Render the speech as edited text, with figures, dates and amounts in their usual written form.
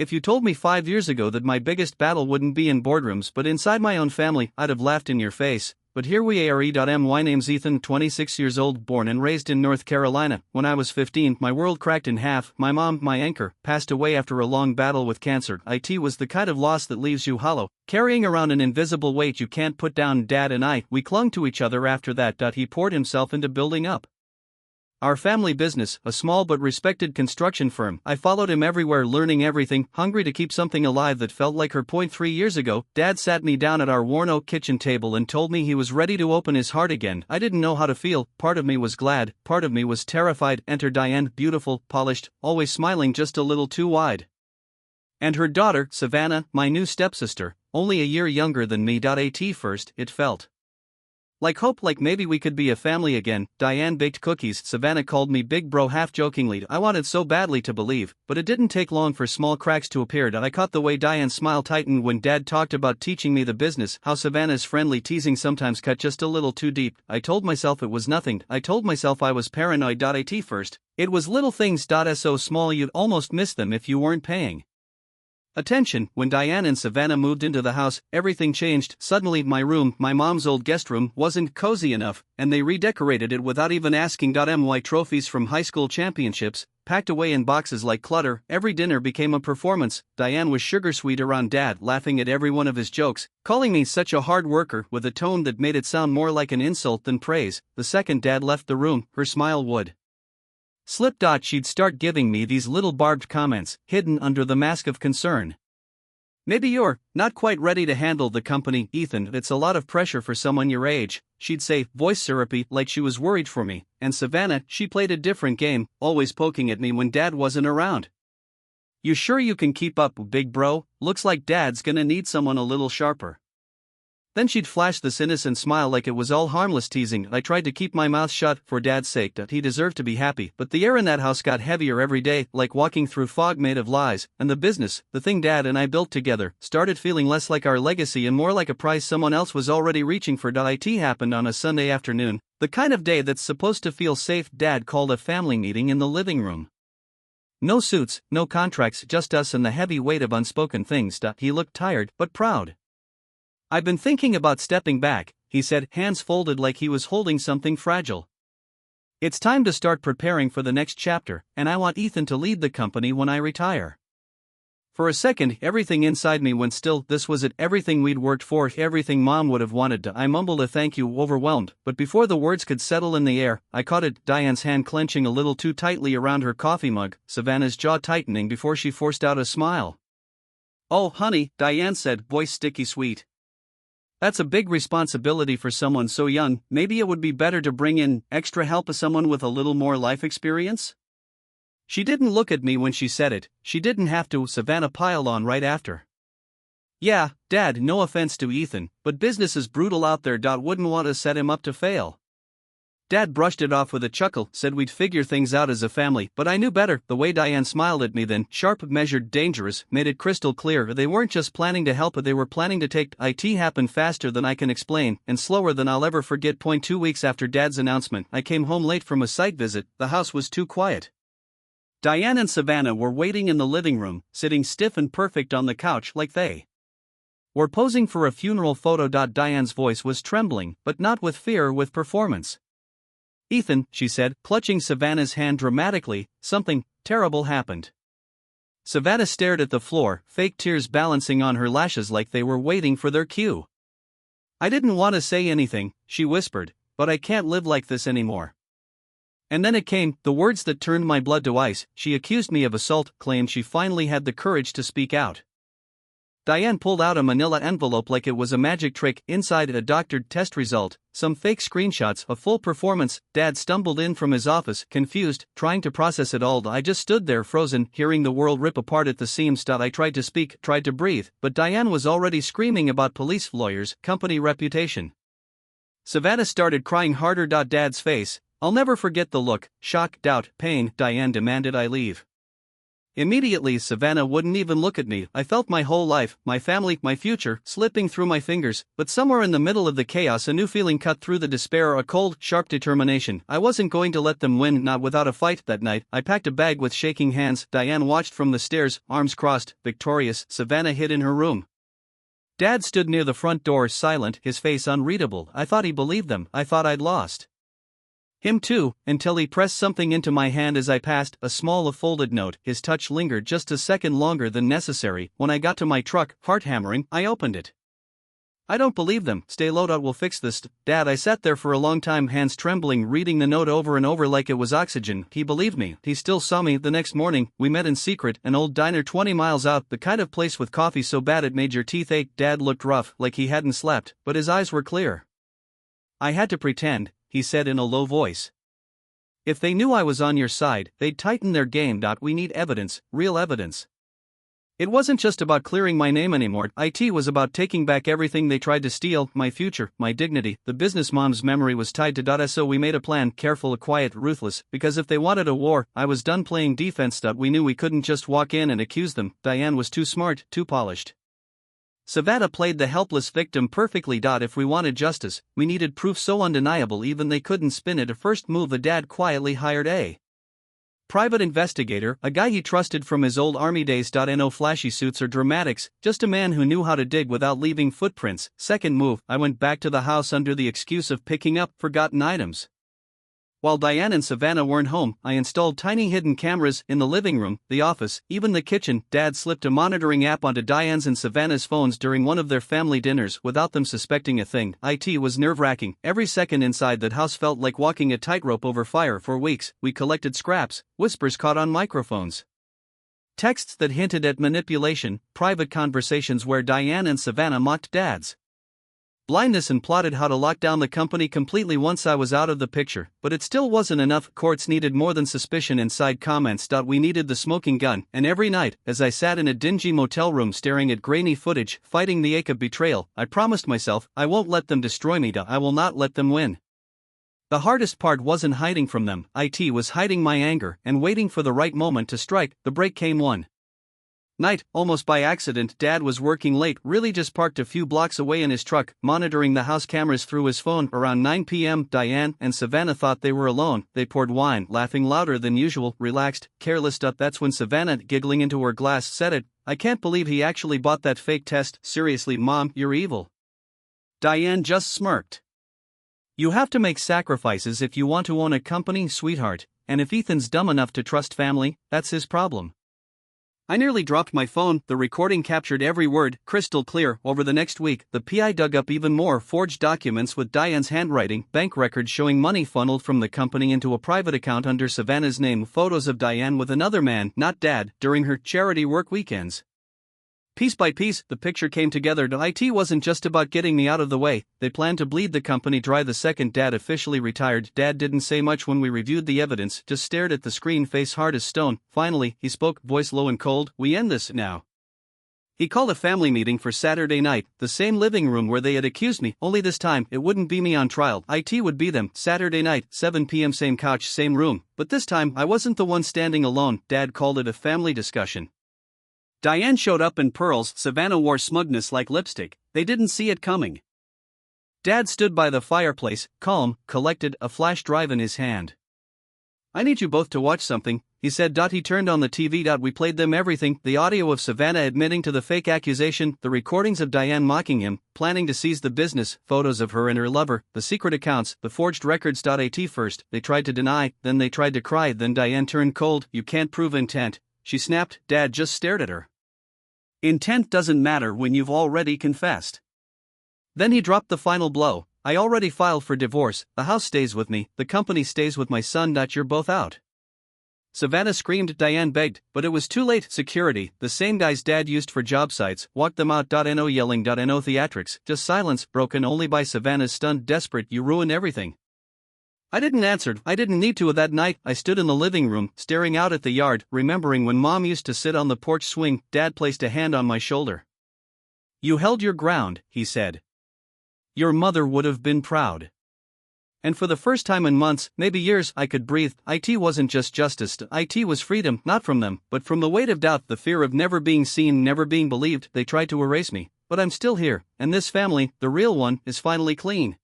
If you told me 5 years ago that my biggest battle wouldn't be in boardrooms but inside my own family, I'd have laughed in your face. But here we are. My name's Ethan, 26 years old, born and raised in North Carolina. When I was 15, my world cracked in half. My mom, my anchor, passed away after a long battle with cancer. It was the kind of loss that leaves you hollow, carrying around an invisible weight you can't put down. Dad and we clung to each other after that. He poured himself into building up our family business, a small but respected construction firm. I followed him everywhere, learning everything, hungry to keep something alive that felt like her. 3 years ago, Dad sat me down at our worn oak kitchen table and told me he was ready to open his heart again. I didn't know how to feel. Part of me was glad, part of me was terrified. Enter Diane, beautiful, polished, always smiling just a little too wide. And her daughter, Savannah, my new stepsister, only a year younger than me. At first, it felt like hope, like maybe we could be a family again. Diane baked cookies. Savannah called me big bro, half jokingly. I wanted so badly to believe, but it didn't take long for small cracks to appear. I caught the way Diane's smile tightened when Dad talked about teaching me the business, how Savannah's friendly teasing sometimes cut just a little too deep. I told myself it was nothing. I told myself I was paranoid. At first, it was little things. So small you'd almost miss them if you weren't paying attention. When Diane and Savannah moved into the house, everything changed. Suddenly, my room, my mom's old guest room, wasn't cozy enough, and they redecorated it without even asking. My trophies from high school championships, packed away in boxes like clutter. Every dinner became a performance. Diane was sugar sweet around Dad, laughing at every one of his jokes, calling me such a hard worker with a tone that made it sound more like an insult than praise. The second Dad left the room, her smile would slip. She'd start giving me these little barbed comments, hidden under the mask of concern. Maybe you're not quite ready to handle the company, Ethan. It's a lot of pressure for someone your age, she'd say, voice syrupy, like she was worried for me. And Savannah, she played a different game, always poking at me when Dad wasn't around. You sure you can keep up, big bro? Looks like Dad's gonna need someone a little sharper. Then she'd flash this innocent smile like it was all harmless teasing. I tried to keep my mouth shut for Dad's sake. He deserved to be happy, but the air in that house got heavier every day, like walking through fog made of lies, and the business, the thing Dad and I built together, started feeling less like our legacy and more like a prize someone else was already reaching for. It happened on a Sunday afternoon, the kind of day that's supposed to feel safe. Dad called a family meeting in the living room. No suits, no contracts, just us and the heavy weight of unspoken things. He looked tired, but proud. I've been thinking about stepping back, he said, hands folded like he was holding something fragile. It's time to start preparing for the next chapter, and I want Ethan to lead the company when I retire. For a second, everything inside me went still. This was it, everything we'd worked for, everything Mom would have wanted. I mumbled a thank you, overwhelmed, but before the words could settle in the air, I caught it, Diane's hand clenching a little too tightly around her coffee mug, Savannah's jaw tightening before she forced out a smile. Oh, honey, Diane said, voice sticky sweet. That's a big responsibility for someone so young. Maybe it would be better to bring in extra help as someone with a little more life experience? She didn't look at me when she said it. She didn't have to. Savannah piled on right after. Yeah, Dad, no offense to Ethan, but business is brutal out there. Wouldn't want to set him up to fail. Dad brushed it off with a chuckle, said we'd figure things out as a family, but I knew better. The way Diane smiled at me then, sharp, measured, dangerous, made it crystal clear they weren't just planning to help, they were planning to take. It happened faster than I can explain, and slower than I'll ever forget. 2 weeks after Dad's announcement, I came home late from a site visit. The house was too quiet. Diane and Savannah were waiting in the living room, sitting stiff and perfect on the couch like they were posing for a funeral photo. Diane's voice was trembling, but not with fear, with performance. Ethan, she said, clutching Savannah's hand dramatically, something terrible happened. Savannah stared at the floor, fake tears balancing on her lashes like they were waiting for their cue. I didn't want to say anything, she whispered, but I can't live like this anymore. And then it came, the words that turned my blood to ice. She accused me of assault, claimed she finally had the courage to speak out. Diane pulled out a manila envelope like it was a magic trick, inside a doctored test result, some fake screenshots, a full performance. Dad stumbled in from his office, confused, trying to process it all. I just stood there frozen, hearing the world rip apart at the seams. I tried to speak, tried to breathe, but Diane was already screaming about police, lawyers, company reputation. Savannah started crying harder. Dad's face, I'll never forget the look, shock, doubt, pain. Diane demanded I leave. Immediately, Savannah wouldn't even look at me. I felt my whole life, my family, my future, slipping through my fingers, but somewhere in the middle of the chaos a new feeling cut through the despair, a cold, sharp determination. I wasn't going to let them win, not without a fight. That night, I packed a bag with shaking hands. Diane watched from the stairs, arms crossed, victorious. Savannah hid in her room. Dad stood near the front door, silent, his face unreadable. I thought he believed them. I thought I'd lost him too, until he pressed something into my hand as I passed, a small folded note. His touch lingered just a second longer than necessary. When I got to my truck, heart hammering, I opened it. I don't believe them. Stay low, Dad, we'll fix this. Dad, I sat there for a long time, hands trembling, reading the note over and over like it was oxygen. He believed me. He still saw me. The next morning, we met in secret, an old diner 20 miles out, the kind of place with coffee so bad it made your teeth ache. Dad looked rough, like he hadn't slept, but his eyes were clear. I had to pretend, he said in a low voice. If they knew I was on your side, they'd tighten their game. We need evidence, real evidence. It wasn't just about clearing my name anymore. It was about taking back everything they tried to steal, my future, my dignity. The business mom's memory was tied to so we made a plan, careful, quiet, ruthless, because if they wanted a war, I was done playing defense. We knew we couldn't just walk in and accuse them. Diane was too smart, too polished. Savannah played the helpless victim perfectly. If we wanted justice, we needed proof so undeniable even they couldn't spin it. A first move, the dad quietly hired a private investigator, a guy he trusted from his old army days. No flashy suits or dramatics, just a man who knew how to dig without leaving footprints. Second move, I went back to the house under the excuse of picking up forgotten items. While Diane and Savannah weren't home, I installed tiny hidden cameras in the living room, the office, even the kitchen. Dad slipped a monitoring app onto Diane's and Savannah's phones during one of their family dinners without them suspecting a thing. It was nerve-wracking. Every second inside that house felt like walking a tightrope over fire. For weeks, we collected scraps, whispers caught on microphones, texts that hinted at manipulation, private conversations where Diane and Savannah mocked Dad's blindness and plotted how to lock down the company completely once I was out of the picture. But it still wasn't enough. Courts needed more than suspicion. Inside comments. We needed the smoking gun. And every night, as I sat in a dingy motel room staring at grainy footage, fighting the ache of betrayal, I promised myself, I won't let them destroy me. I will not let them win. The hardest part wasn't hiding from them. It was hiding my anger and waiting for the right moment to strike. The break came one night, almost by accident. Dad was working late, really just parked a few blocks away in his truck, monitoring the house cameras through his phone. Around 9 p.m., Diane and Savannah thought they were alone. They poured wine, laughing louder than usual, relaxed, careless. That's when Savannah, giggling into her glass, said it. I can't believe he actually bought that fake test. Seriously, Mom, you're evil. Diane just smirked. You have to make sacrifices if you want to own a company, sweetheart, and if Ethan's dumb enough to trust family, that's his problem. I nearly dropped my phone. The recording captured every word, crystal clear. Over the next week, the PI dug up even more forged documents with Diane's handwriting, bank records showing money funneled from the company into a private account under Savannah's name, photos of Diane with another man, not Dad, during her charity work weekends. Piece by piece, the picture came together. It wasn't just about getting me out of the way. They planned to bleed the company dry the second Dad officially retired. Dad didn't say much when we reviewed the evidence, just stared at the screen, face hard as stone. Finally, he spoke, voice low and cold. We end this now. He called a family meeting for Saturday night, the same living room where they had accused me, only this time, it wouldn't be me on trial. It would be them. Saturday night, 7 p.m., same couch, same room. But this time, I wasn't the one standing alone. Dad called it a family discussion. Diane showed up in pearls. Savannah wore smugness like lipstick. They didn't see it coming. Dad stood by the fireplace, calm, collected, a flash drive in his hand. I need you both to watch something, he said. He turned on the TV. We played them everything, the audio of Savannah admitting to the fake accusation, the recordings of Diane mocking him, planning to seize the business, photos of her and her lover, the secret accounts, the forged records. First, they tried to deny, then they tried to cry, then Diane turned cold. You can't prove intent, she snapped. Dad just stared at her. Intent doesn't matter when you've already confessed. Then he dropped the final blow. I already filed for divorce. The house stays with me, the company stays with my son. You're both out. Savannah screamed. Diane begged, but it was too late. Security, the same guys Dad used for job sites, walked them out. No yelling, no theatrics, just silence, broken only by Savannah's stunned, desperate, you ruined everything. I didn't answer. I didn't need to. That night, I stood in the living room, staring out at the yard, remembering when Mom used to sit on the porch swing. Dad placed a hand on my shoulder. You held your ground, he said. Your mother would have been proud. And for the first time in months, maybe years, I could breathe. It wasn't just justice, it was freedom, not from them, but from the weight of doubt, the fear of never being seen, never being believed. They tried to erase me, but I'm still here, and this family, the real one, is finally clean.